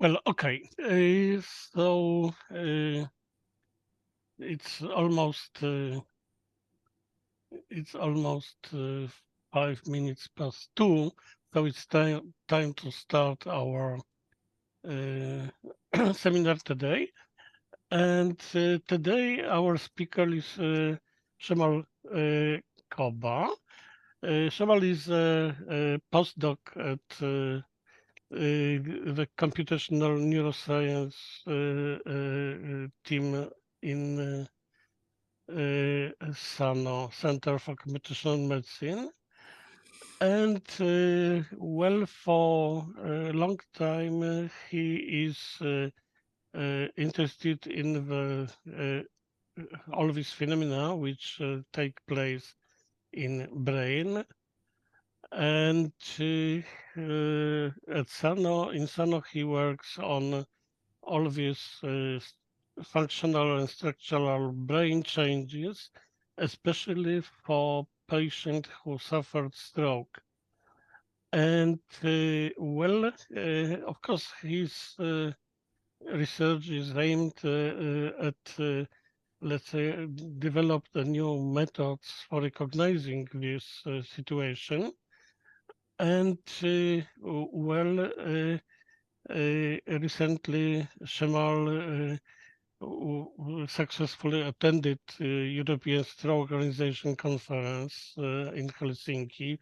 Well, okay. So it's almost uh, it's almost 5 minutes past two, so it's time to start our uh, seminar today. And today our speaker is Cemal Koba. Cemal is a postdoc at the computational neuroscience team in Sano Center for Computational Medicine. And well, for a long time, he is interested in all these phenomena which take place in brain. And at Sano, in Sano, he works on all these functional and structural brain changes, especially for patients who suffered stroke. And of course, his research is aimed at, let's say, develop the new methods for recognizing this situation. And recently, Cemal successfully attended European Stroke Organization conference in Helsinki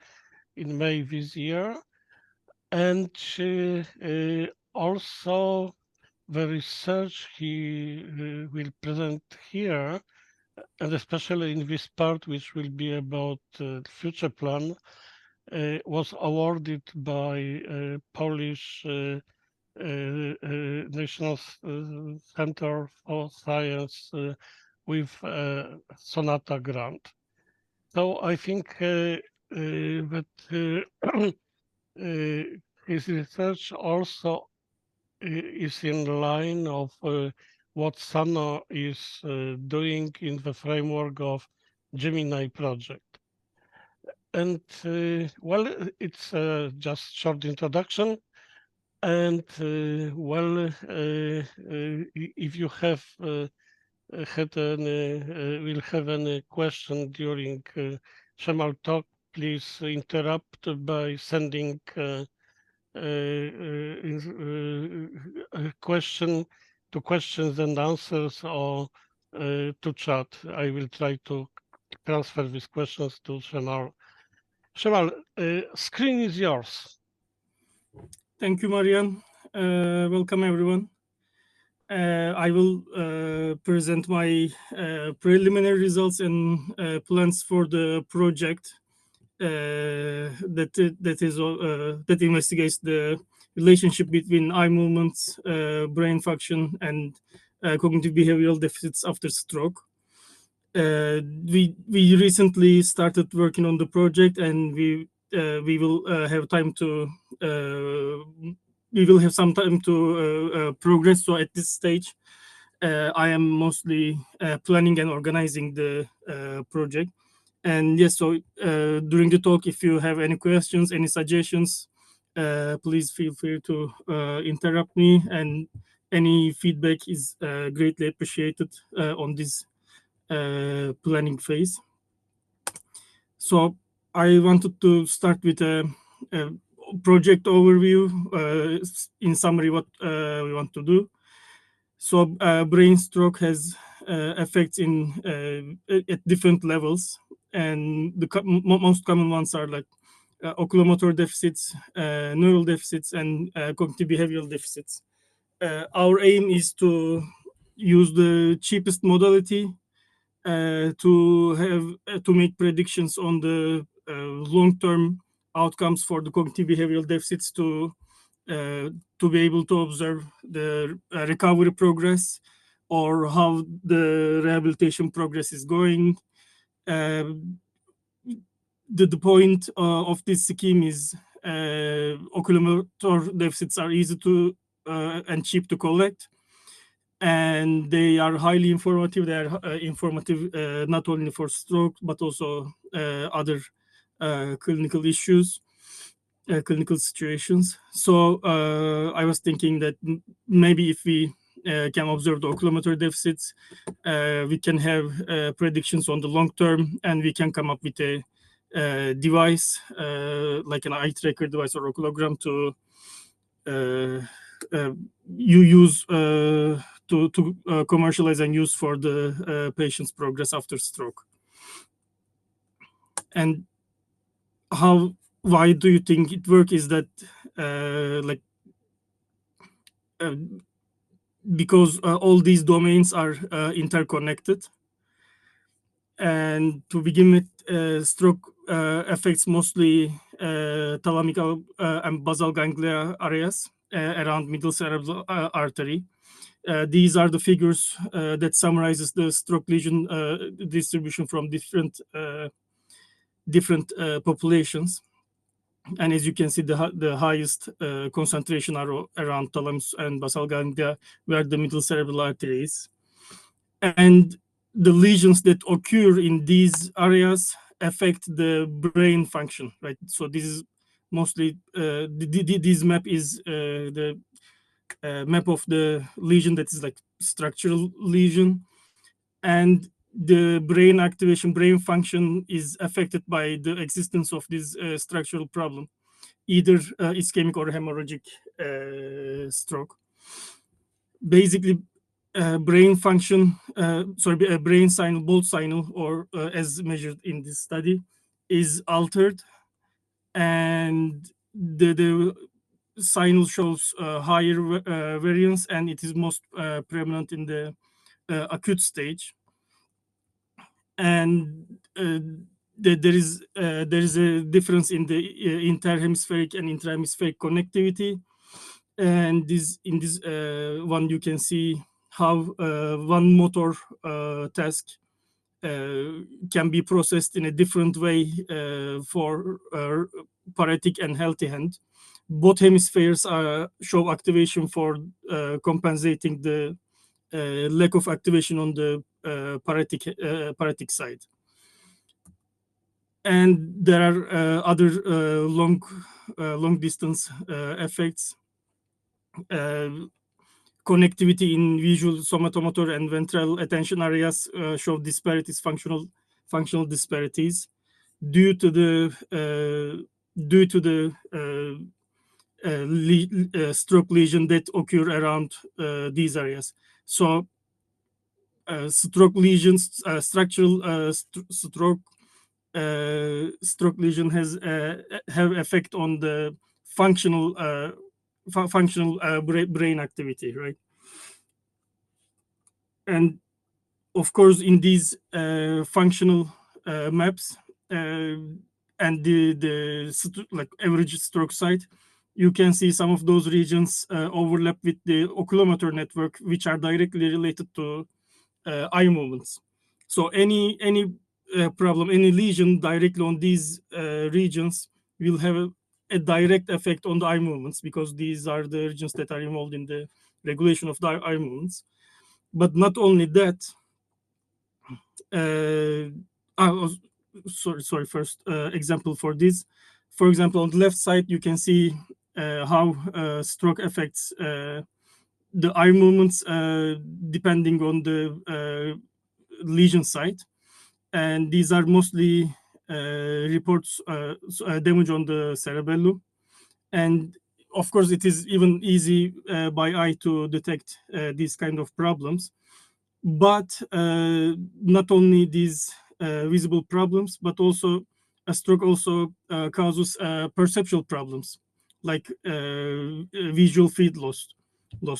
in May this year, and also the research he will present here, and especially in this part, which will be about future plan, was awarded by Polish National Center for Science with Sonata grant. So I think that his research also is in line of what Sano is doing in the framework of Gemini project. And it's just short introduction. And if you have will have any question during Cemal talk, please interrupt by sending a question to questions and answers or to chat. I will try to transfer these questions to Cemal. Cemal, screen is yours. Thank you, Marian. Welcome, everyone. I will present my preliminary results and plans for the project that investigates the relationship between eye movements, brain function, and cognitive behavioral deficits after stroke. We recently started working on the project, and we will have time to we will have some time to progress. So at this stage, I am mostly planning and organizing the project. And yes, so during the talk, if you have any questions, any suggestions, please feel free to interrupt me. And any feedback is greatly appreciated on this planning phase. So I wanted to start with a project overview. In summary, what we want to do. So brain stroke has effects in at different levels, and the most common ones are like oculomotor deficits, neural deficits, and cognitive behavioral deficits. Our aim is to use the cheapest modality to make predictions on the long-term outcomes for the cognitive behavioral deficits to be able to observe the recovery progress or how the rehabilitation progress is going. The point of this scheme is oculomotor deficits are easy to and cheap to collect, and they are highly informative. They are informative not only for stroke but also other clinical issues. clinical situations. So I was thinking that maybe if we can observe the oculomotor deficits, we can have predictions on the long term, and we can come up with a device like an eye tracker device or oculogram to uh, uh, you use to commercialize and use for the patient's progress after stroke. And how why do you think it work is that like uh, because all these domains are interconnected. And to begin with, stroke affects mostly thalamic and basal ganglia areas around middle cerebral artery. These are the figures that summarizes the stroke lesion distribution from different populations. And as you can see, the highest concentration are around thalamus and basal ganglia, where the middle cerebral artery is. And the lesions that occur in these areas affect the brain function, right? So this is mostly this map is the map of the lesion that is like structural lesion, and the brain activation, brain function is affected by the existence of this structural problem, either ischemic or hemorrhagic stroke. Basically, brain function, brain signal, both signal, or as measured in this study, is altered, and the signal shows higher variance, and it is most prevalent in the acute stage. And there is a difference in the interhemispheric and intrahemispheric connectivity. And this in this one you can see how one motor task can be processed in a different way for paretic and healthy hand. Both hemispheres show activation for compensating the lack of activation on the paretic side. And there are other long distance effects. Connectivity in visual, somatomotor, and ventral attention areas show disparities, functional disparities due to the stroke lesion that occur around these areas. So stroke lesions, structural stroke lesion has have effect on the functional brain activity, right? And of course, in these functional maps and the like average stroke site, you can see some of those regions overlap with the oculomotor network, which are directly related to eye movements. So any problem, any lesion directly on these regions will have a direct effect on the eye movements, because these are the regions that are involved in the regulation of the eye movements. But not only that, uh, sorry, first example for this. For example, on the left side, you can see how stroke affects the eye movements depending on the lesion site. And these are mostly reports damage on the cerebellum. And of course, it is even easy by eye to detect these kind of problems. But not only these visible problems, but also a stroke also causes perceptual problems, like visual field loss.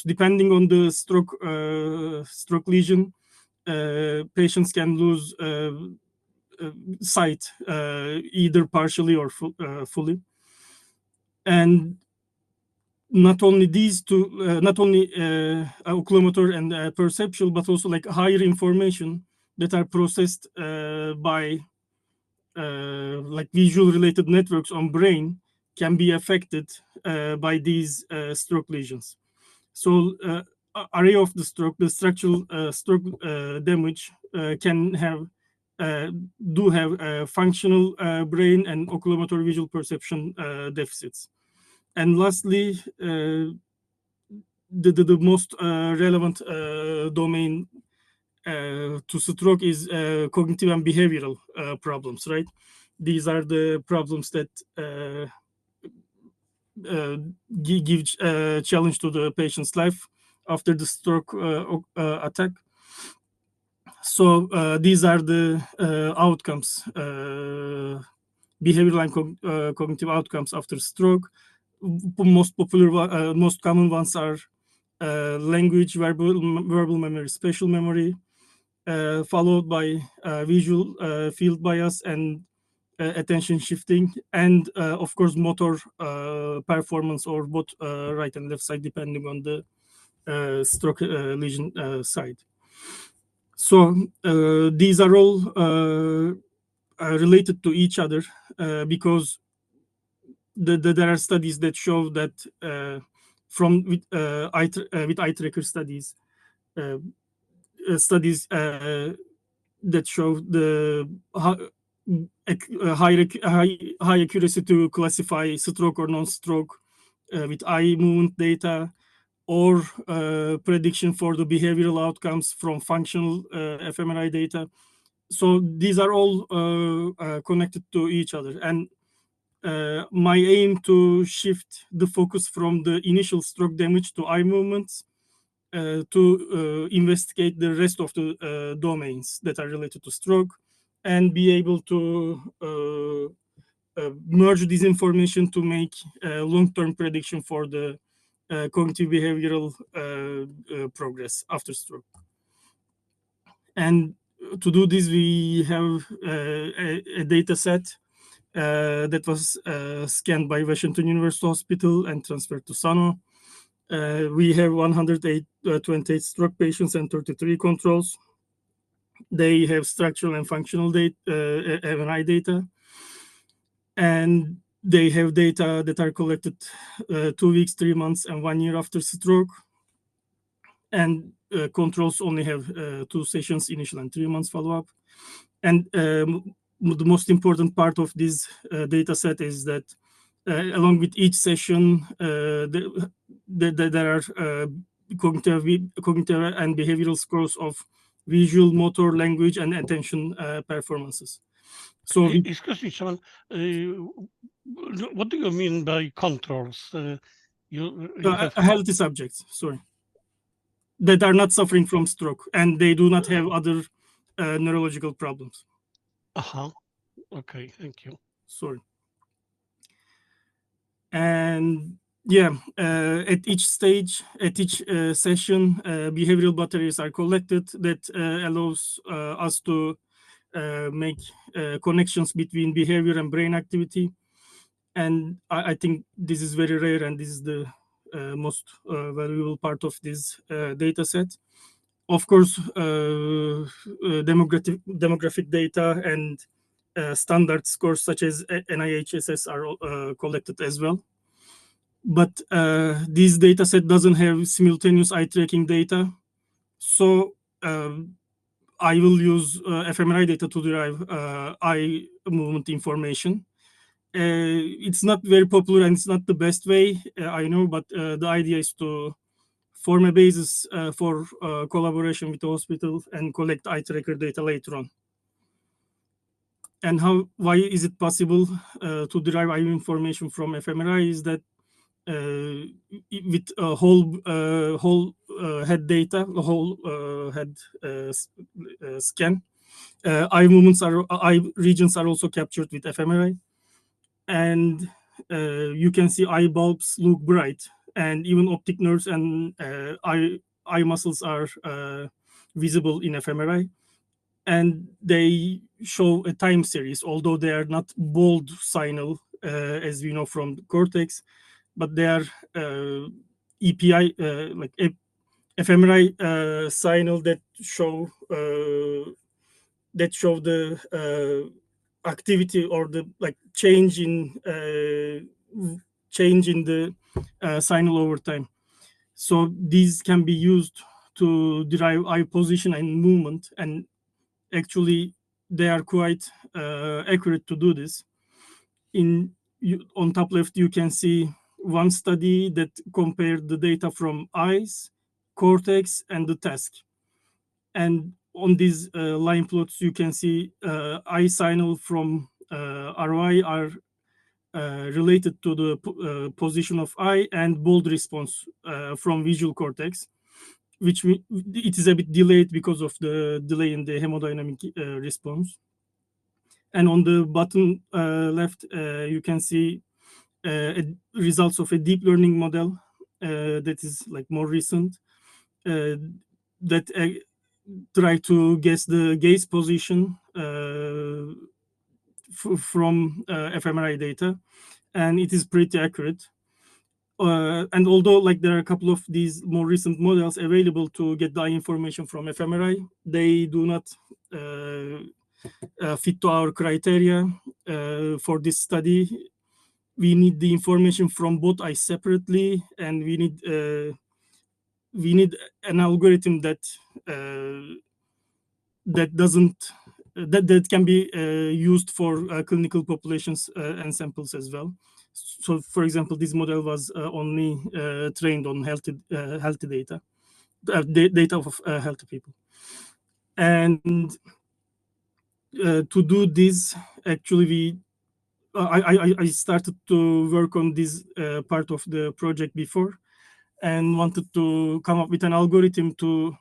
Depending on the stroke lesion, patients can lose sight either partially or fully. And not only these two, not only oculomotor and perceptual, but also like higher information that are processed by like visual related networks on brain can be affected by these stroke lesions. So area of the stroke, the structural stroke damage can have do have functional brain and oculomotor visual perception deficits. And lastly, the most relevant domain to stroke is cognitive and behavioral problems, right? These are the problems that give challenge to the patient's life after the stroke attack. So these are the outcomes, behavioral and cognitive outcomes after stroke. Most popular, most common ones are language, verbal memory, spatial memory, followed by visual field bias and attention shifting, and of course motor performance, or both right and left side depending on the stroke lesion side. So these are all related to each other because there are studies that show that from with eye tracker studies, studies that show the high accuracy to classify stroke or non-stroke with eye movement data, or prediction for the behavioral outcomes from functional fMRI data. So these are all connected to each other. And my aim to shift the focus from the initial stroke damage to eye movements to investigate the rest of the domains that are related to stroke, and be able to merge this information to make long-term prediction for the cognitive behavioral progress after stroke. And to do this, we have a data set that was scanned by Washington University Hospital and transferred to Sano. We have 128 stroke patients and 33 controls. They have structural and functional data, MRI data, and they have data that are collected 2 weeks, 3 months, and 1 year after stroke. And controls only have 2 sessions, initial and 3 months follow-up. And the most important part of this data set is that along with each session, there are cognitive and behavioral scores of visual, motor, language, and attention performances. So excuse me, Cemal, what do you mean by controls? You have healthy subjects, sorry, that are not suffering from stroke and they do not have other neurological problems. Okay, thank you. Sorry. And yeah, at each stage, at each session, behavioral batteries are collected that allows us to make connections between behavior and brain activity. And I think this is very rare, and this is the most valuable part of this data set. Of course, demographic data and standard scores such as NIHSS are collected as well. But this data set doesn't have simultaneous eye tracking data. So I will use fMRI data to derive eye movement information. It's not very popular and it's not the best way, I know, but the idea is to form a basis for collaboration with the hospital and collect eye tracker data later on. And why is it possible to derive eye information from fMRI is that with whole head data, whole head scan, eye regions are also captured with fMRI, and you can see eye bulbs look bright, and even optic nerves and eye muscles are visible in fMRI, and they show a time series, although they are not bold signal as we know from the cortex, but they are EPI, like fMRI signal that show the activity or the change in the signal over time. So these can be used to derive eye position and movement, and actually they are quite accurate to do this. On top left, you can see one study that compared the data from eyes, cortex, and the task. And on these line plots, you can see eye signal from ROI are related to the position of eye, and bold response from visual cortex, it is a bit delayed because of the delay in the hemodynamic response. And on the bottom left, you can see results of a deep learning model that is like more recent, that try to guess the gaze position from fMRI data, and it is pretty accurate. And although like there are a couple of these more recent models available to get the information from fMRI, they do not fit to our criteria for this study. We need the information from both eyes separately, and we need an algorithm that that can be used for clinical populations and samples as well. So, for example, this model was only trained on healthy data, data of healthy people. And to do this, actually, I started to work on this part of the project before, and wanted to come up with an algorithm to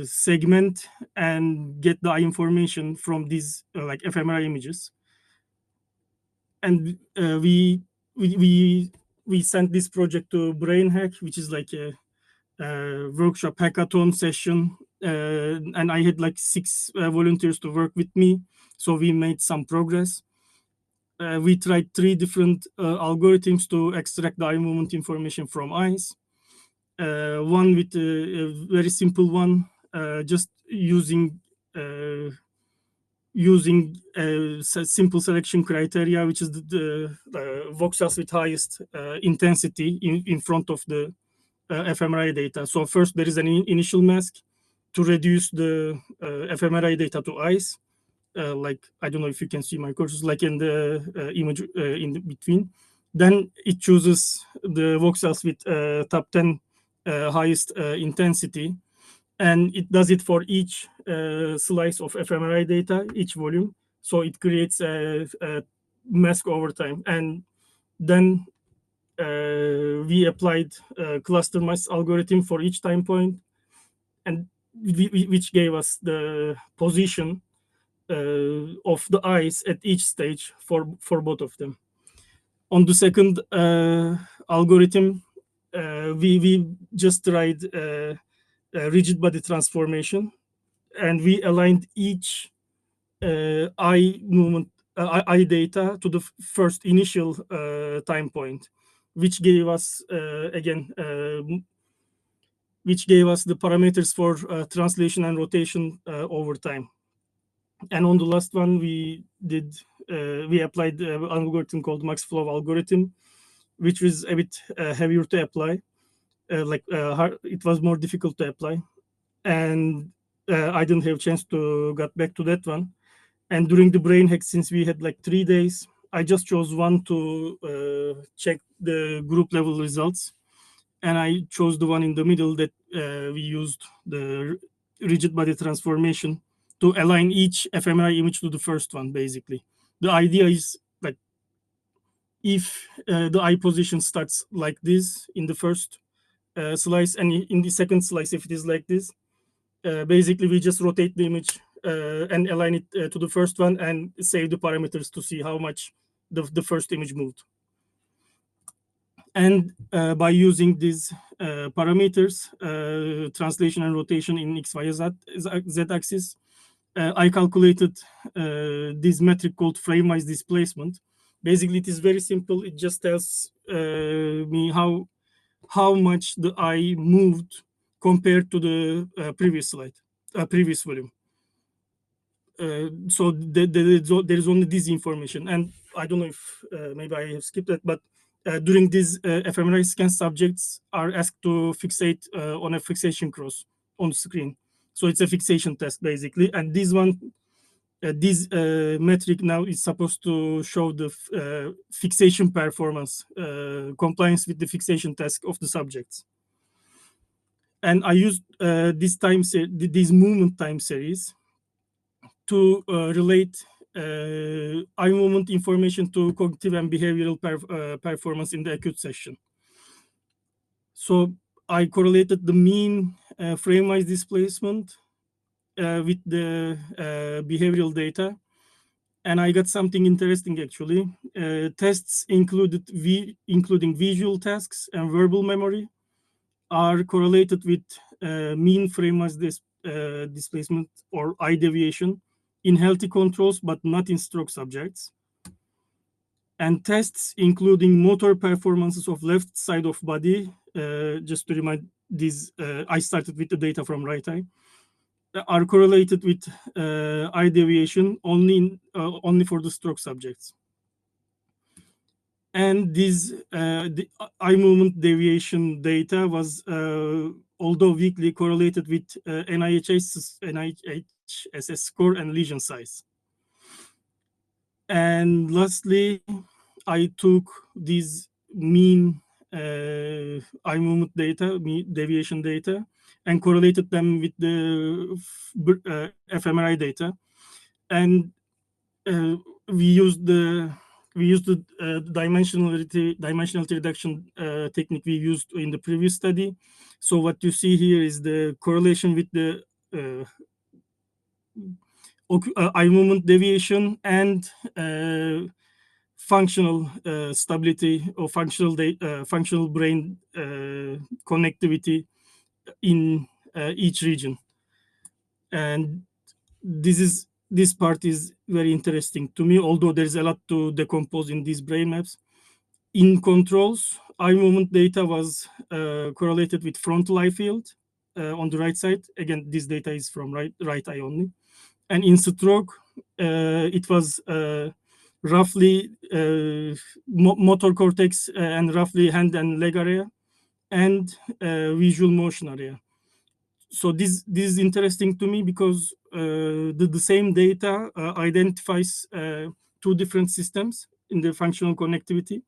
segment and get the information from these like fMRI images. And we sent this project to BrainHack, which is like a workshop hackathon session, and I had like 6 volunteers to work with me, so we made some progress. We tried 3 different algorithms to extract the eye movement information from eyes. One with a very simple one, just using simple selection criteria, which is the voxels with highest intensity in front of the fMRI data. So first there is an initial mask to reduce the fMRI data to eyes. Like, I don't know if you can see my cursor, like in the image in the between. Then it chooses the voxels with top 10 highest intensity, and it does it for each slice of fMRI data, each volume. So it creates a mask over time. And then we applied a cluster mask algorithm for each time point, and which gave us the position of the eyes at each stage for both of them. On the second algorithm, we just tried rigid body transformation, and we aligned each eye movement, eye data to the first initial time point, which gave us which gave us the parameters for translation and rotation over time. And on the last one, we applied an algorithm called max flow algorithm, which was a bit heavier to apply. It was more difficult to apply, and I didn't have a chance to get back to that one. And during the brain hack, since we had like 3 days, I just chose one to check the group level results, and I chose the one in the middle that we used the rigid body transformation to align each fMRI image to the first one. Basically, the idea is like, if the eye position starts like this in the first slice, and in the second slice, if it is like this, basically we just rotate the image and align it to the first one, and save the parameters to see how much the first image moved. And by using these parameters, translation and rotation in X, Y, Z axis, I calculated this metric called frame-wise displacement. Basically, it is very simple. It just tells me how much the eye moved compared to the previous volume. So there is only this information, and I don't know if maybe I have skipped it, but during these fMRI scan, subjects are asked to fixate on a fixation cross on screen. So it's a fixation test basically, and this one This metric now is supposed to show the fixation performance, compliance with the fixation task of the subjects. And I used this movement time series to relate eye movement information to cognitive and behavioral performance in the acute session. So I correlated the mean frame-wise displacement with the behavioral data, and I got something interesting actually. Tests including visual tasks and verbal memory are correlated with mean frame-wise displacement or eye deviation in healthy controls, but not in stroke subjects. And tests including motor performances of left side of body, just to remind these, I started with the data from right eye, are correlated with eye deviation only for the stroke subjects. And this the eye movement deviation data was, although weakly, correlated with NIHSS score and lesion size. And lastly, I took these mean eye movement data, deviation data, and correlated them with the fMRI data. And we used the dimensionality reduction technique we used in the previous study. So what you see here is the correlation with the eye movement deviation and functional stability or functional brain connectivity in each region. And this part is very interesting to me, although there's a lot to decompose in these brain maps. In controls, eye movement data was correlated with frontal eye field on the right side. Again, this data is from right eye only. And in stroke, it was roughly motor cortex and roughly hand and leg area and visual motion area. So this is interesting to me because the same data identifies two different systems in the functional connectivity.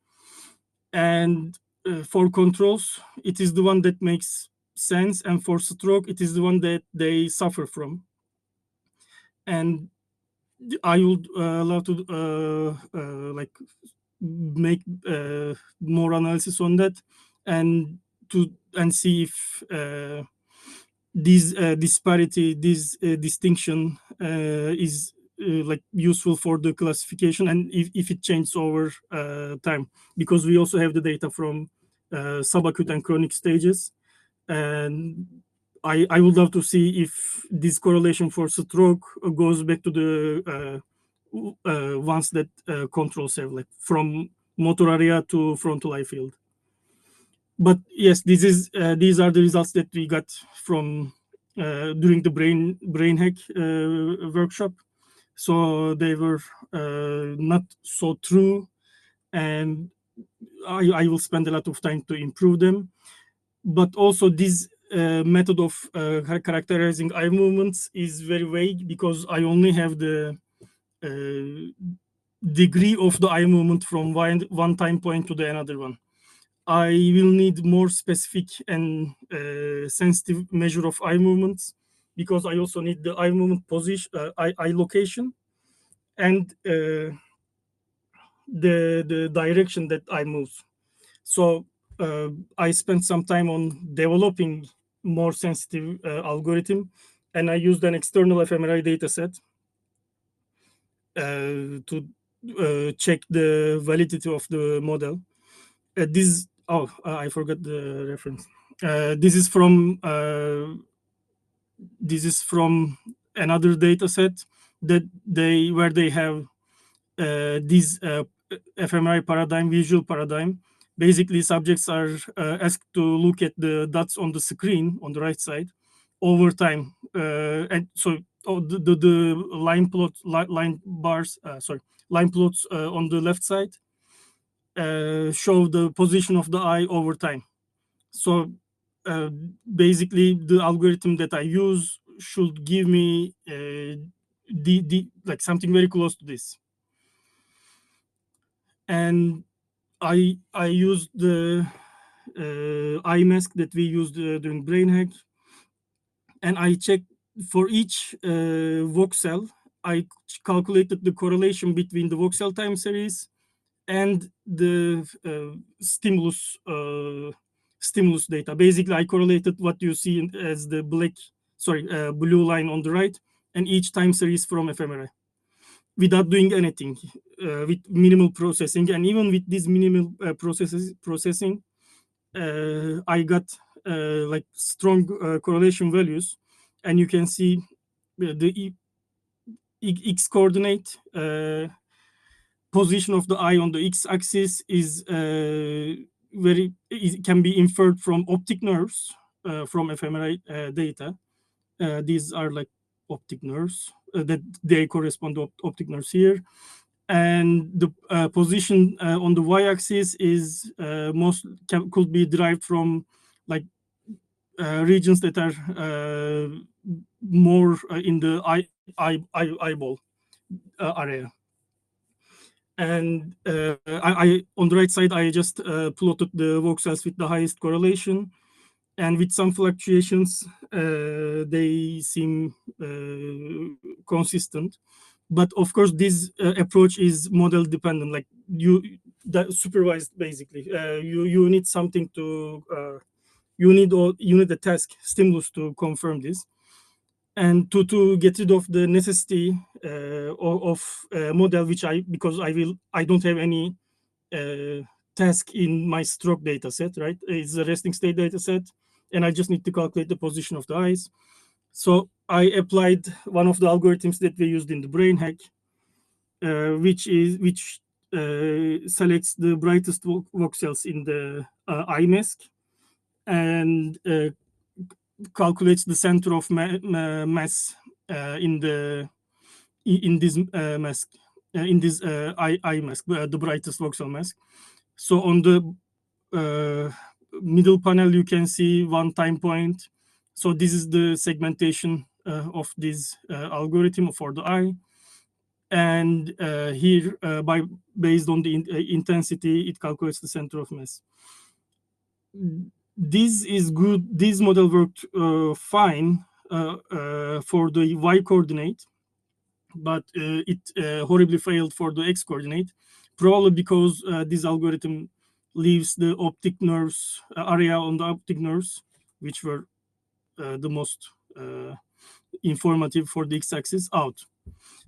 And for controls, it is the one that makes sense, and for stroke, it is the one that they suffer from. And I would love to like make more analysis on that and see if this disparity, this distinction is like useful for the classification, and if it changes over time, because we also have the data from subacute and chronic stages. And I would love to see if this correlation for stroke goes back to the ones that controls have, like from motor area to frontal eye field. But yes, these are the results that we got from during the brain hack workshop. So they were not so true, and I will spend a lot of time to improve them. But also this method of characterizing eye movements is very vague, because I only have the degree of the eye movement from one time point to the another one. I will need more specific and sensitive measure of eye movements, because I also need the eye movement position, eye location, and the direction that eye moves. So I spent some time on developing more sensitive algorithm, and I used an external fMRI data set to check the validity of the model. I forgot the reference. This is from another data set that where they have this fMRI paradigm, visual paradigm. Basically, subjects are asked to look at the dots on the screen on the right side over time, and so the line plots on the left side show the position of the eye over time. So basically, the algorithm that I use should give me the like something very close to this. And I used the eye mask that we used during brain hack, and I checked for each voxel. I calculated the correlation between the voxel time series and the stimulus data. Basically, I correlated what you see as the blue line on the right, and each time series from fMRI without doing anything, with minimal processing. And even with this minimal processing, I got like strong correlation values, and you can see the x coordinate position of the eye on the x-axis is it can be inferred from optic nerves from fMRI data. These are like optic nerves that they correspond to optic nerves here. And the position on the y-axis is could be derived from like regions that are more in the eyeball area. And I on the right side, I just plotted the voxels with the highest correlation, and with some fluctuations, they seem consistent. But of course, this approach is model dependent. Like that supervised basically. You need something to you need a task stimulus to confirm this, and to get rid of the necessity of model, which because I don't have any task in my stroke data set, right? It's a resting state data set, and I just need to calculate the position of the eyes. So I applied one of the algorithms that we used in the brain hack, which selects the brightest voxels in the eye mask, and calculates the center of mass in this mask, in this eye mask, the brightest voxel mask. So on the middle panel, you can see one time point. So this is the segmentation of this algorithm for the eye. And here, based on the intensity, it calculates the center of mass. This is good. This model worked fine for the y coordinate, but it horribly failed for the x coordinate, probably because this algorithm leaves the optic nerves area on the optic nerves, which were the most informative for the x-axis, out.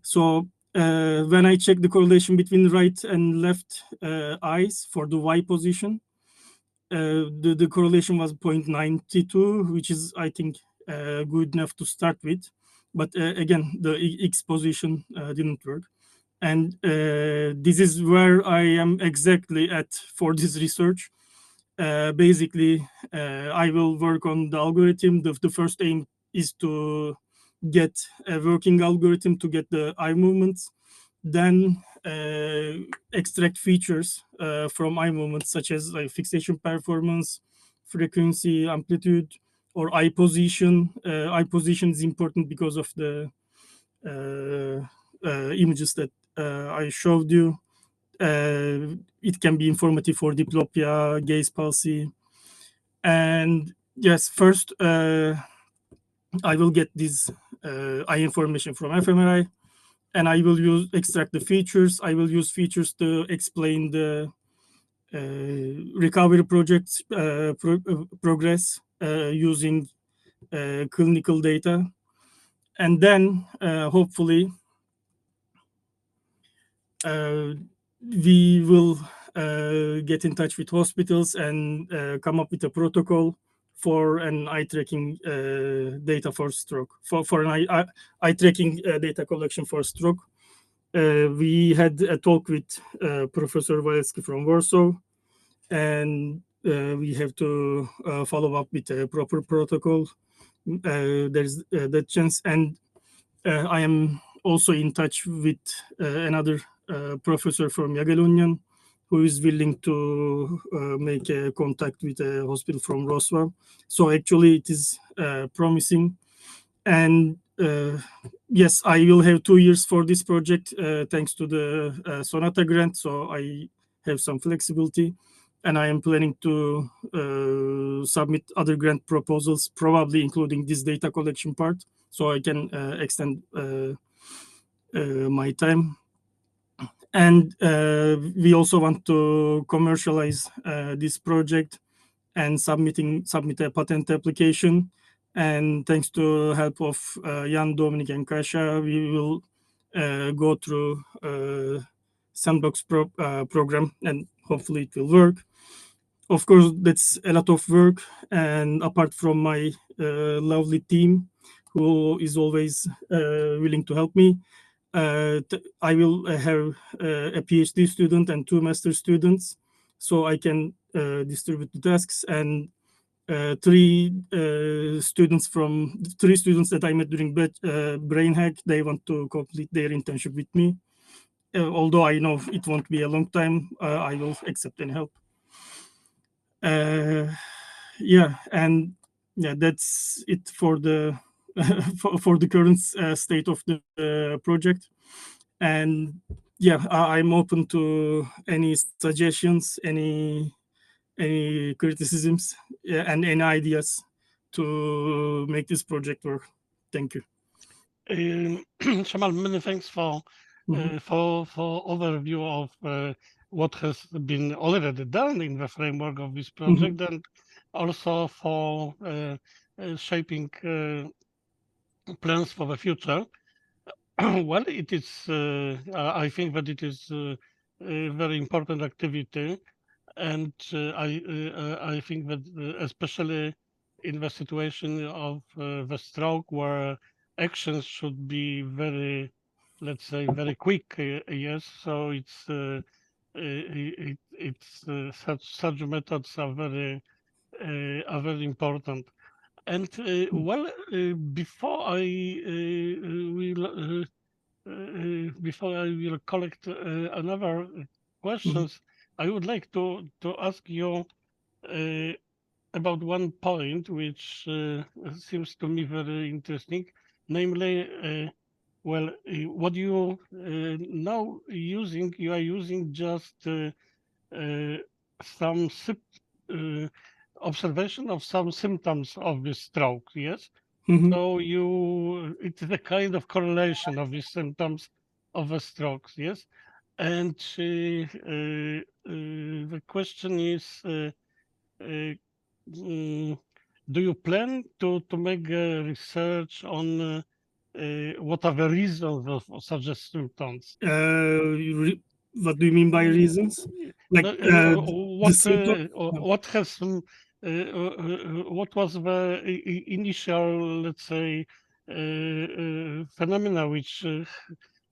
So when I check the correlation between right and left eyes for the y position, the correlation was 0.92, which is, I think, good enough to start with. But again, the x position didn't work. And this is where I am exactly at for this research. Basically, I will work on the algorithm. The first aim is to get a working algorithm to get the eye movements, then extract features from eye movements, such as like fixation performance, frequency, amplitude, or eye position. Eye position is important because of the images that I showed you. It can be informative for diplopia, gaze palsy. And yes, first I will get this eye information from fMRI, and I will extract the features. I will use features to explain the recovery projects progress using clinical data. And then hopefully we will get in touch with hospitals and come up with a protocol for an eye tracking data for stroke, for an eye tracking data collection for stroke. We had a talk with Professor Walewski from Warsaw, and we have to follow up with a proper protocol. There's that chance. And I am also in touch with another professor from Jagiellonian, who is willing to make a contact with a hospital from Roswell. So actually it is promising. And yes, I will have 2 years for this project thanks to the Sonata grant. So I have some flexibility, and I am planning to submit other grant proposals, probably including this data collection part, so I can extend my time. And we also want to commercialize this project and submit a patent application. And thanks to help of Jan, Dominic, and Kasia, we will go through sandbox program, and hopefully it will work. Of course, that's a lot of work, and apart from my lovely team, who is always willing to help me, I will have a PhD student and 2 master students, so I can distribute the tasks. And three students that I met during Brain Hack, they want to complete their internship with me. Although I know it won't be a long time, I will accept any help. Uh, yeah, and yeah, that's it for the for the current state of the project. And yeah, I'm open to any suggestions, any criticisms, and any ideas to make this project work. Thank you. Cemal, many thanks Mhm, for overview of what has been already done in the framework of this mhm, project, and also for shaping plans for the future. Well, it is. I think that it is a very important activity, and I think that especially in the situation of the stroke, where actions should be very, let's say, very quick. Yes, so it's such methods are very important. And well, before I will collect another mhm, questions, I would like to ask you uh, about one point which seems to me very interesting, namely, well, what you now using, you are using just uh, some uh, observation of some symptoms of this stroke, yes? mhm. So it is a kind of correlation of these symptoms of a stroke, yes? And the question is, uh, mm, do you plan to make research on what are the reasons of such as symptoms? What do you mean by Mm, reasons? Like no, the symptom? what has what was the initial, let's say, phenomena which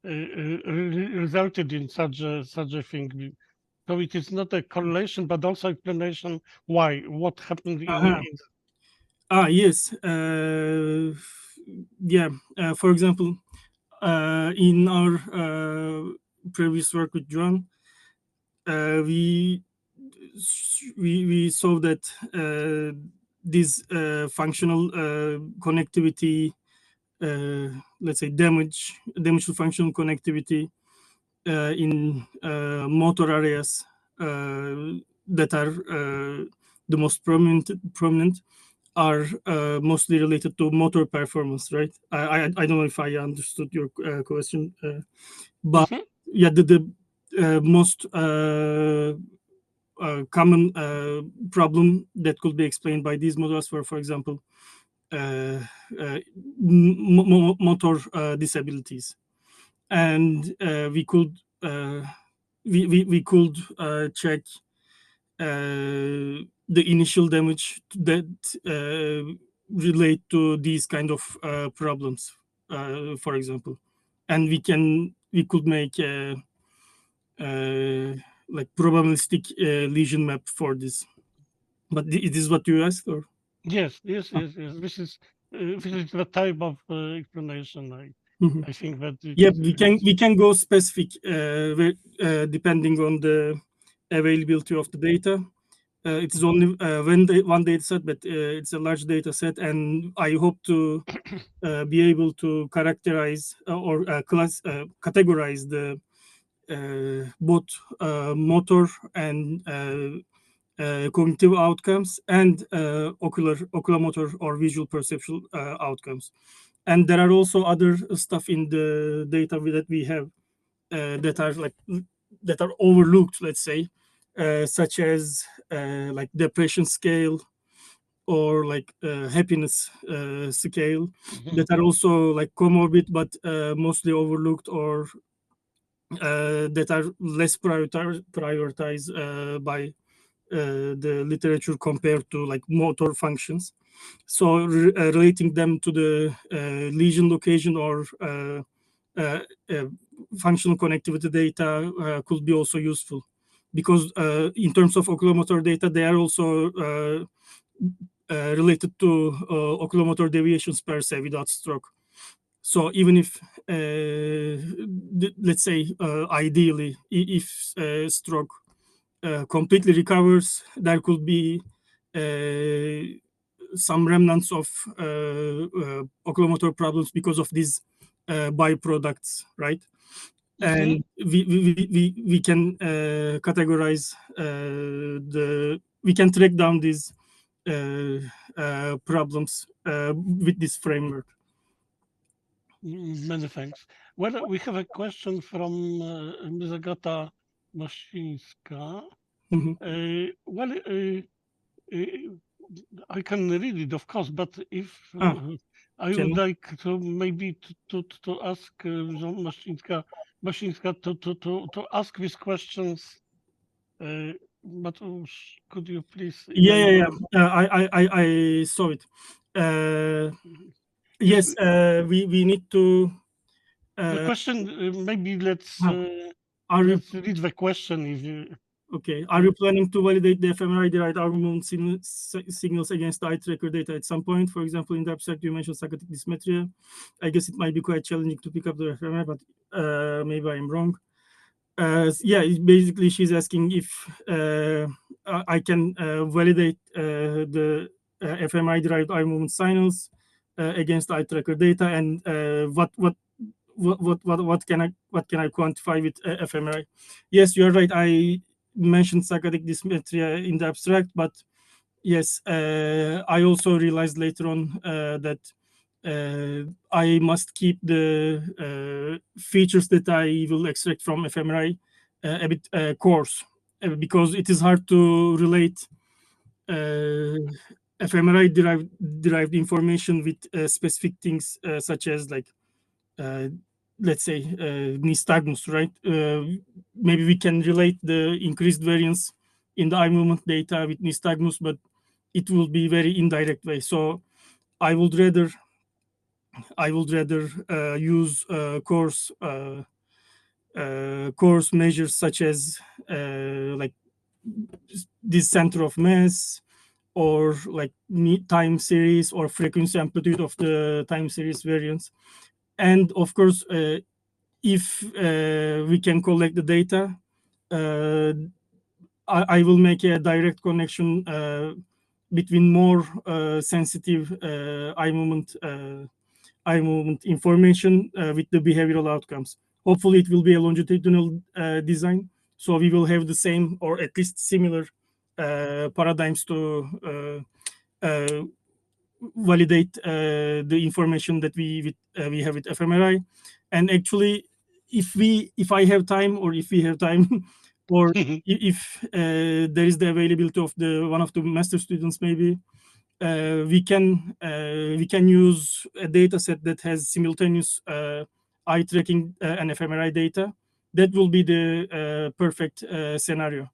resulted in such a thing? So it is not a correlation, but also explanation why, what happened Uh-huh. in Yes. Yeah. For example, in our previous work with John, we we saw that this functional connectivity, let's say damage to functional connectivity in motor areas that are the most prominent are mostly related to motor performance, right? I don't know if I understood your question, but Mhm. yeah, the most common problem that could be explained by these models were, for example, uh, uh, motor disabilities, and uh, we could check the initial damage that relate to these kind of problems, for example, and we could make uh, like probabilistic lesion map for this. But it is what you asked, or? Yes, yes, Ah, yes, yes. This is the type of explanation. mhm. I think that Yeah, it is. we can go specific depending on the availability of the data. It is only one data set, but it's a large data set, and I hope to be able to characterize or categorize the both motor and cognitive outcomes and oculomotor or visual perceptual outcomes. And there are also other stuff in the data that we have that are overlooked, let's say, such as like depression scale or like happiness scale, that are also like comorbid but mostly overlooked, or that are less prioritized by the literature compared to like motor functions. So relating them to the lesion location or uh, uh, functional connectivity data could be also useful, because in terms of oculomotor data, they are also related to oculomotor deviations per se without stroke. So even if, let's say, ideally, if stroke completely recovers, there could be some remnants of oculomotor problems because of these byproducts, right? And we can categorize we can track down these problems with this framework. Many thanks. Well, we have a question from Ms. Agata Maszyńska. Mhm. Well, I can read it, of course, but if Ah, I can would like to maybe to ask Maszyńska to ask these questions, but could you please yeah, email yeah, them? yeah. I saw it. Yes, You, we need to. the Uh, question, maybe ah, are you let's read the question if you. okay? Are you planning to validate the fMRI-derived argument signals against the eye tracker data at some point? For example, in the abstract, you mentioned psychotic dysmetria. I guess it might be quite challenging to pick up the fMRI, but maybe I'm wrong. Yeah, basically, she's asking if I can validate the fMRI-derived eye movement signals against eye tracker data, and what can I quantify with fMRI? Yes, you're right. I mentioned psychotic dysmetria in the abstract, but yes, I also realized later on that I must keep the features that I will extract from fMRI a bit coarse, because it is hard to relate uh, fMRI derived information with specific things such as like uh, let's say nystagmus, right? Maybe we can relate the increased variance in the eye movement data with nystagmus, but it will be very indirect way. So I would rather use coarse measures such as like this center of mass, or like time series or frequency amplitude of the time series variance. And of course, if we can collect the data, uh, I will make a direct connection between more sensitive eye movement information with the behavioral outcomes. Hopefully, it will be a longitudinal design, so we will have the same or at least similar paradigms to validate the information that we have with fMRI. And actually, if I have time, or if we have time, or if there is the availability of the one of the master students, maybe we can use a data set that has simultaneous eye tracking and fMRI data. That will be the perfect scenario.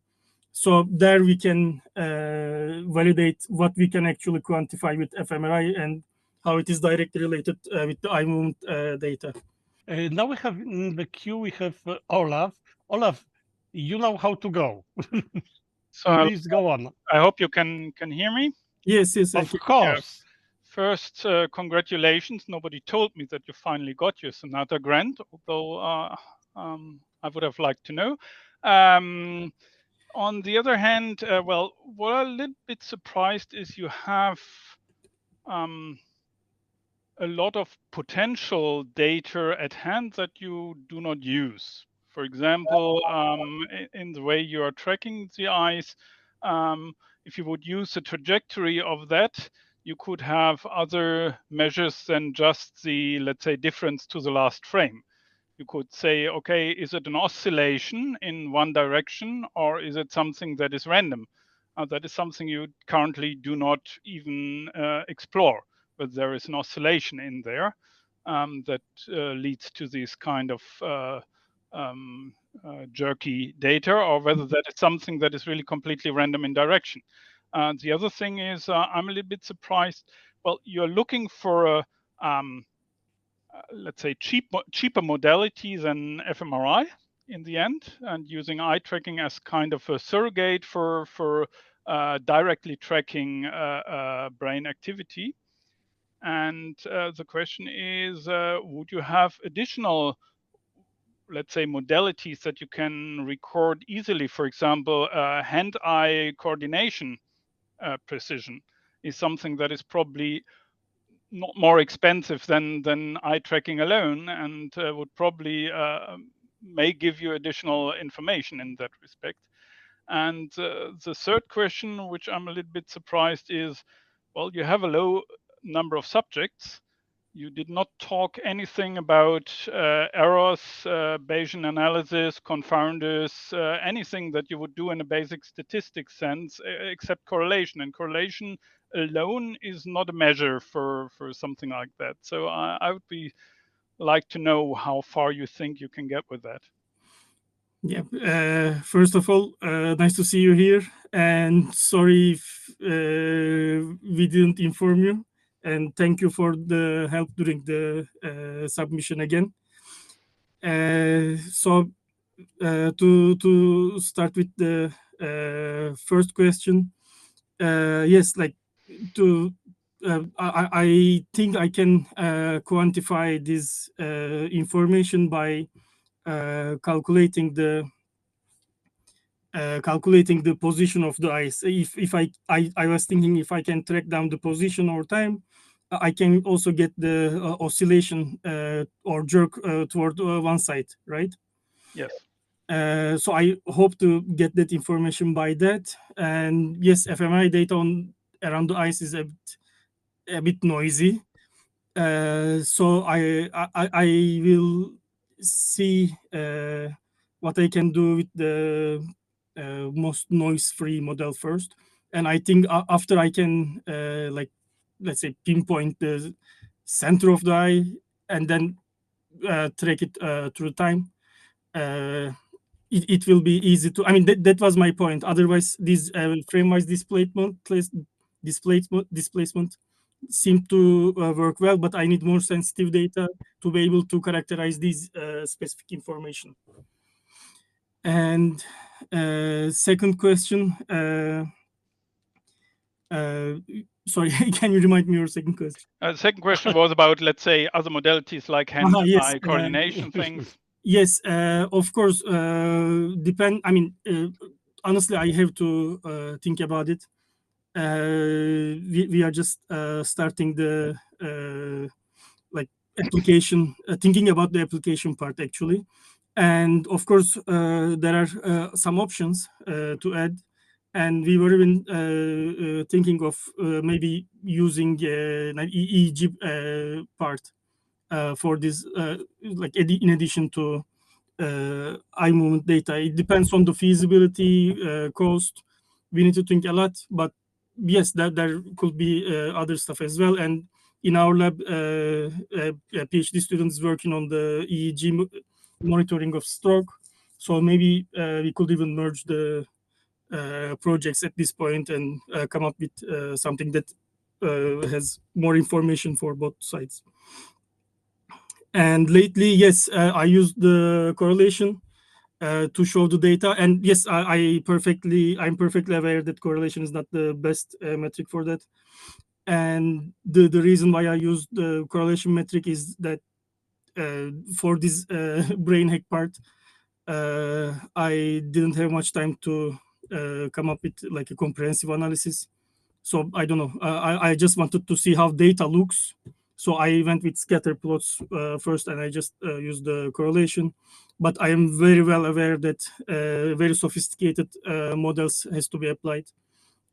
So there we can validate what we can actually quantify with fMRI, and how it is directly related with the eye movement data. Now we have in the queue, we have Olaf. Olaf, you know how to go. So Please go on. I hope you can hear me. Yes, yes, I Of can. course. First, congratulations. Nobody told me that you finally got your Sonata grant, although I would have liked to know. On the other hand, well, what I'm a little bit surprised is you have a lot of potential data at hand that you do not use. For example, in the way you are tracking the eyes, if you would use the trajectory of that, you could have other measures than just the, let's say, difference to the last frame. You could say, okay, is it an oscillation in one direction, or is it something that is random? That is something you currently do not even explore, but there is an oscillation in there that leads to this kind of jerky data, or whether that is something that is really completely random in direction. The other thing is, I'm a little bit surprised. Well, you're looking for a let's say cheaper modality than fMRI in the end, and using eye tracking as kind of a surrogate for directly tracking brain activity. And the question is, would you have additional, let's say, modalities that you can record easily? For example, hand-eye coordination precision is something that is probably not more expensive than eye tracking alone, and would probably may give you additional information in that respect. And the third question, which I'm a little bit surprised, is, well, you have a low number of subjects. You did not talk anything about errors, Bayesian analysis, confounders, anything that you would do in a basic statistics sense, except correlation. And correlation alone is not a measure for something like that. So I would be like to know how far you think you can get with that. Yeah. First of all, nice to see you here, and sorry if we didn't inform you. And thank you for the help during the submission again. So to start with the first question, yes, like to I think I can quantify this information by calculating the position of the eyes. If I was thinking, if I can track down the position over time, I can also get the oscillation or jerk toward one side, right? Yes. So I hope to get that information by that. And yes, fMRI data on around the eyes is a bit noisy. So I will see what I can do with the most noise-free model first. And I think after I can like, let's say, pinpoint the center of the eye and then track it through time, it will be easy to. I mean, that was my point. Otherwise, this frame-wise displacement seem to work well, but I need more sensitive data to be able to characterize these specific information. And second question, sorry, can you remind me your second question? The second question was about, let's say, other modalities like hand-eye Yes, coordination things. Yes, of course. Depend. I mean, honestly, I have to think about it. We are just starting the like application, thinking about the application part actually, and of course there are some options to add, and we were even thinking of maybe using an EEG part for this, like in addition to eye movement data. It depends on the feasibility, cost. We need to think a lot, but yes, that there could be other stuff as well. And in our lab, PhD students working on the EEG monitoring of stroke. So maybe we could even merge the projects at this point and come up with something that has more information for both sides. And lately, yes, I used the correlation to show the data. And yes, I'm perfectly aware that correlation is not the best metric for that. And the reason why I used the correlation metric is that for this brain hack part, I didn't have much time to come up with like a comprehensive analysis. So I don't know. I just wanted to see how data looks. So I went with scatter plots first, and I just used the correlation. But I am very well aware that very sophisticated models has to be applied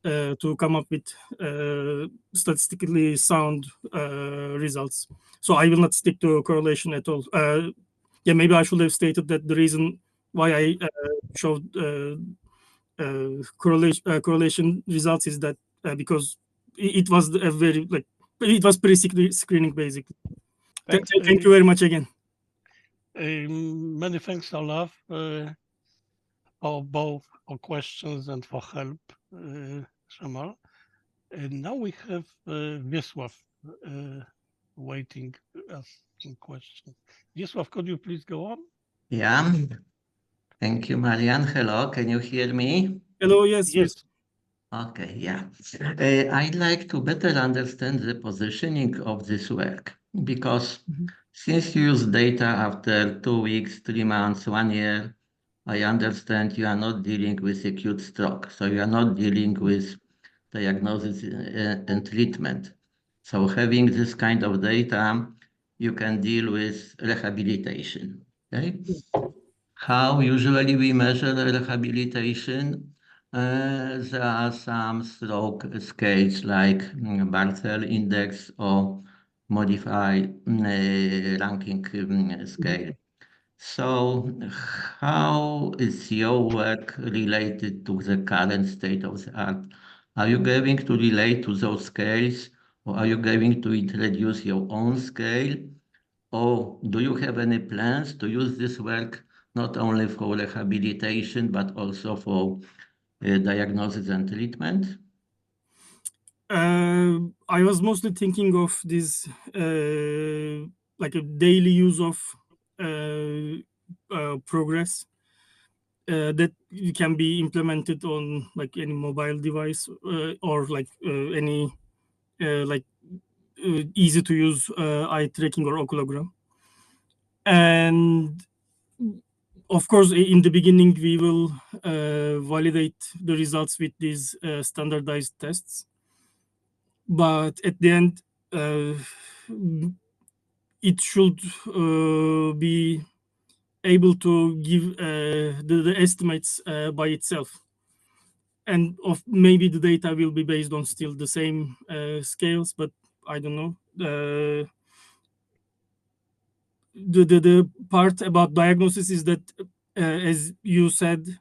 to come up with statistically sound results. So I will not stick to correlation at all. Yeah, maybe I should have stated that the reason why I showed correlation results is that because it was a very like it was pre-screening basically. Thanks. Thank you very much again. Many thanks, Olaf, for both for questions and for help, Cemal. And now we have Wiesław waiting asking questions. Wiesław, could you please go on? Yeah. Thank you, Marian. Hello, can you hear me? Hello, yes. Okay, yeah. I'd like to better understand the positioning of this work because since you use data after 2 weeks, 3 months, 1 year, I understand you are not dealing with acute stroke. So you are not dealing with diagnosis and treatment. So having this kind of data, you can deal with rehabilitation. Okay? How usually we measure rehabilitation? There are some stroke scales like Barthel index or modified ranking scale. So how is your work related to the current state of the art? Are you going to relate to those scales, or are you going to introduce your own scale? Or do you have any plans to use this work not only for rehabilitation, but also for diagnosis and treatment? I was mostly thinking of this like a daily use of progress that can be implemented on like any mobile device or like any like easy to use eye tracking or oculogram. And of course, in the beginning, we will validate the results with these standardized tests. But at the end, it should be able to give the estimates by itself. And of maybe the data will be based on still the same scales, but I don't know. The part about diagnosis is that, as you said,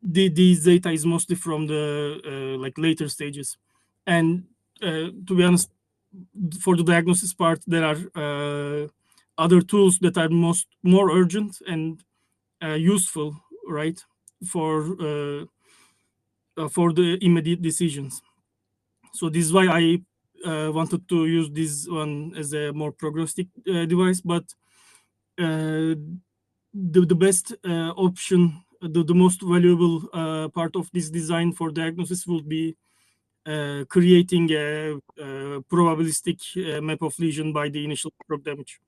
these data is mostly from the like later stages, and to be honest, for the diagnosis part, there are other tools that are more urgent and useful, right, for the immediate decisions. So this is why I wanted to use this one as a more prognostic device, but the best option, the most valuable part of this design for diagnosis will be creating a probabilistic map of lesion by the initial stroke damage.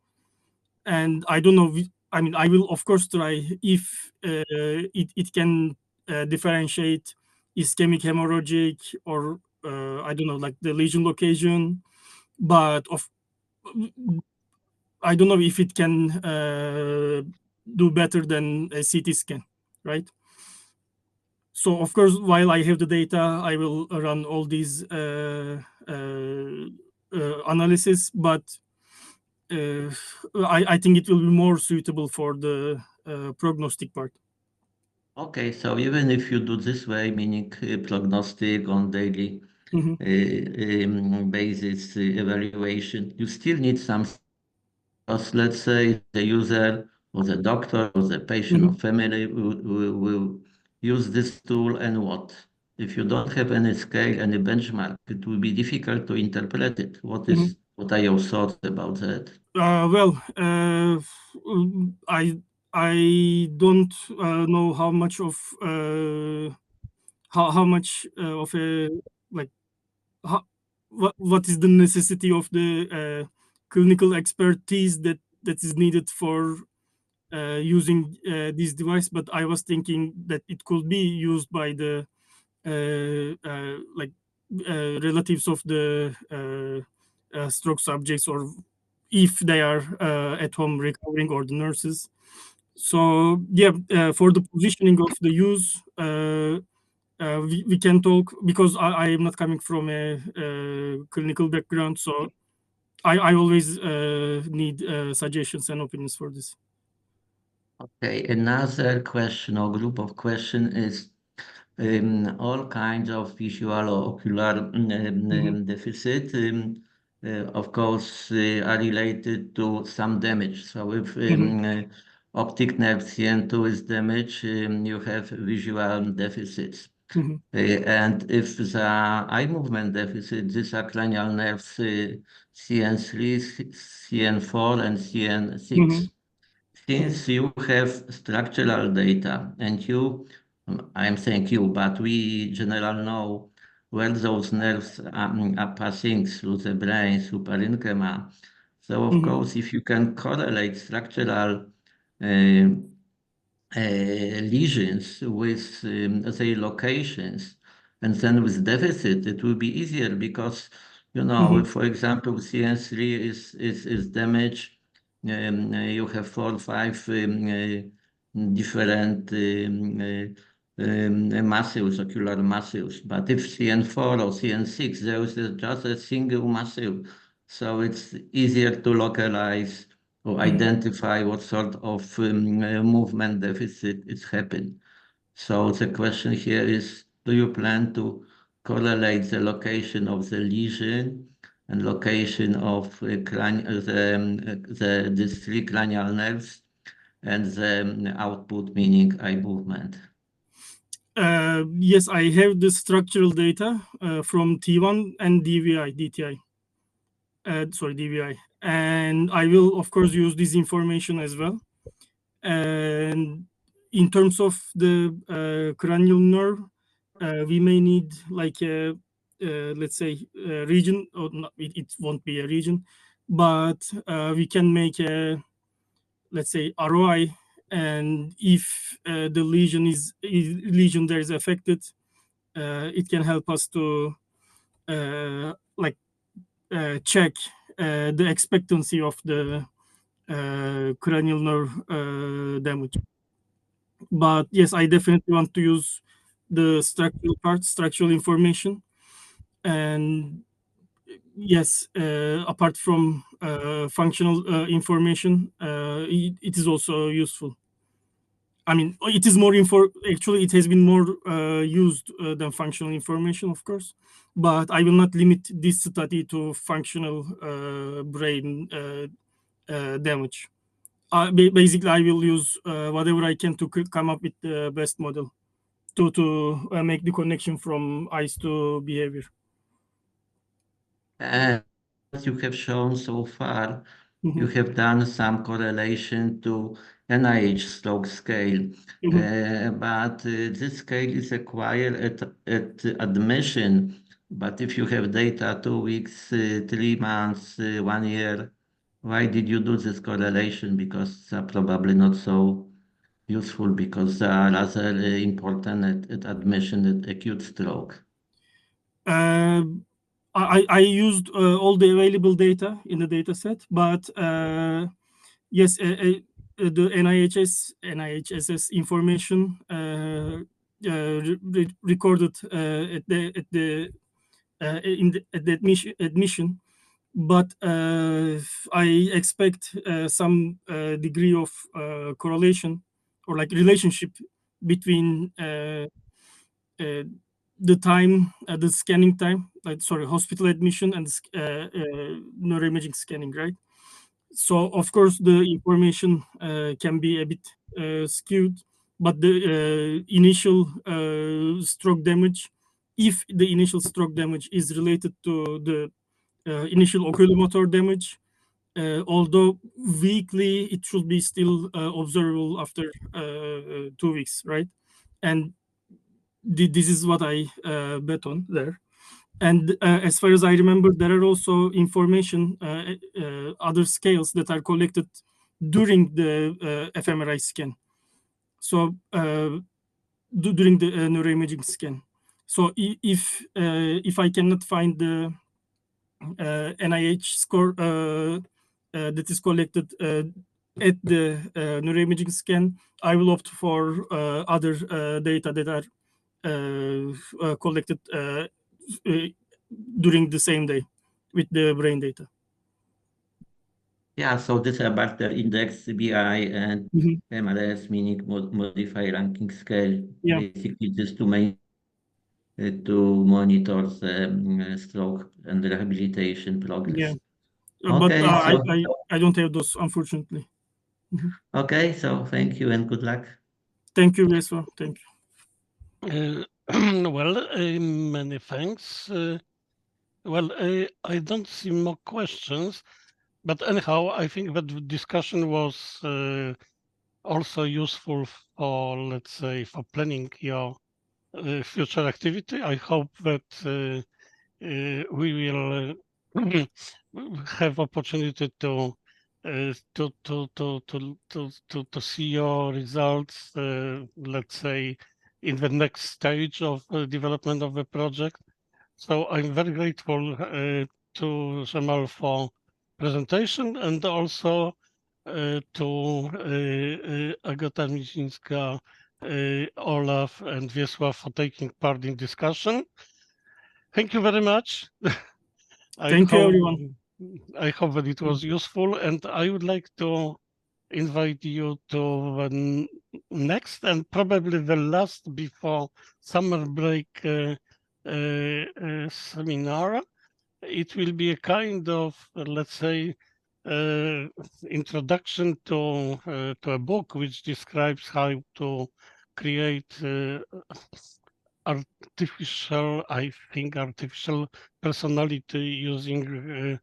And I don't know, I mean, I will of course try if it can differentiate ischemic hemorrhagic or I don't know, like the lesion location, but I don't know if it can do better than a CT scan, right? So of course, while I have the data, I will run all these analysis, but I think it will be more suitable for the prognostic part. Okay, so even if you do this way, meaning prognostic on daily basis evaluation, you still need some, because let's say the user or the doctor or the patient or family will use this tool, and what? If you don't have any scale, any benchmark, it will be difficult to interpret it. What are your thoughts about that? Well, I don't know how much of how much of a like what is the necessity of the clinical expertise that is needed for using this device, but I was thinking that it could be used by the relatives of the stroke subjects, or if they are at home recovering, or the nurses. So yeah, for the positioning of the use, we can talk, because I am not coming from a clinical background, so I always need suggestions and opinions for this. Okay, another question or group of question is all kinds of visual or ocular deficit, of course, are related to some damage. So if optic nerve CN2 is damaged, you have visual deficits. And if the eye movement deficit, these are cranial nerves CN3, CN4, and CN6. Since you have structural data and you, I'm saying you, but we in general know where those nerves are passing through the brain, through parenchyma. So of course, if you can correlate structural lesions with their locations and then with deficit, it will be easier because, you know, if, for example, CN3 is damaged, you have 4 or 5 different muscles, ocular muscles. But if CN4 or CN6, there is just a single muscle. So it's easier to localize or identify what sort of movement deficit is happening. So the question here is, do you plan to correlate the location of the lesion and location of these 3 cranial nerves and the output, meaning eye movement? Yes, I have the structural data from T1 and DVI. DVI. And I will, of course, use this information as well. And in terms of the cranial nerve, we may need like a, let's say, a region, or not, it won't be a region, but we can make a, let's say, ROI. And if the lesion there is affected, it can help us to check the expectancy of the cranial nerve damage. But yes, I definitely want to use the structural part, structural information. And yes, apart from functional information, it is also useful. I mean, it is more actually, it has been more used than functional information, of course. But I will not limit this study to functional brain damage. Basically, I will use whatever I can to come up with the best model to make the connection from eyes to behavior. As you have shown so far, you have done some correlation to NIH stroke scale, but this scale is acquired at admission. But if you have data 2 weeks, 3 months, 1 year, why did you do this correlation? Because they're probably not so useful, because they are rather important at admission at acute stroke. I used all the available data in the data set, but yes, the NIHSS information recorded at the admission, but I expect some degree of correlation or like relationship between the time, the scanning time, hospital admission and neuroimaging scanning, right? So of course the information can be a bit skewed, but the initial stroke damage, if the initial stroke damage is related to the initial oculomotor damage, although weekly, it should be still observable after 2 weeks, right? And this is what I bet on there. And as far as I remember, there are also information, other scales that are collected during the fMRI scan. So during the neuroimaging scan. So if I cannot find the NIH score that is collected at the neuroimaging scan, I will opt for other data that are collected during the same day with the brain data. Yeah, so this about the index BI and MRS, meaning modify ranking scale, basically just to monitor the stroke and rehabilitation progress. Yeah, okay, but I don't have those, unfortunately. Okay, so thank you and good luck. Thank you, Vesva. Thank you. Well, many thanks. Well, I don't see more questions, but anyhow, I think that the discussion was also useful for, let's say, for planning your future activity. I hope that we will have opportunity to see your results, let's say, in the next stage of development of the project. So I'm very grateful to Cemal for presentation, and also to Agata Micińska, Olaf, and Wiesław for taking part in discussion. Thank you very much. Thank you, everyone. I hope that it was useful, and I would like to invite you to the next and probably the last before summer break seminar. It will be a kind of, let's say, introduction to a book which describes how to create artificial personality using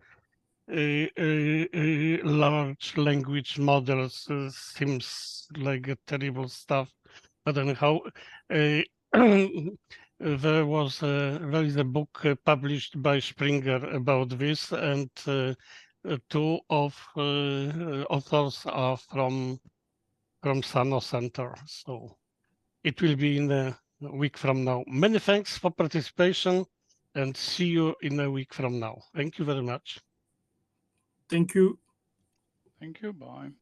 large language models. Seems like a terrible stuff, but anyhow, there is a book published by Springer about this, and two of authors are from Sano Center. So it will be in a week from now. Many thanks for participation, and see you in a week from now. Thank you very much. Thank you. Thank you. Bye.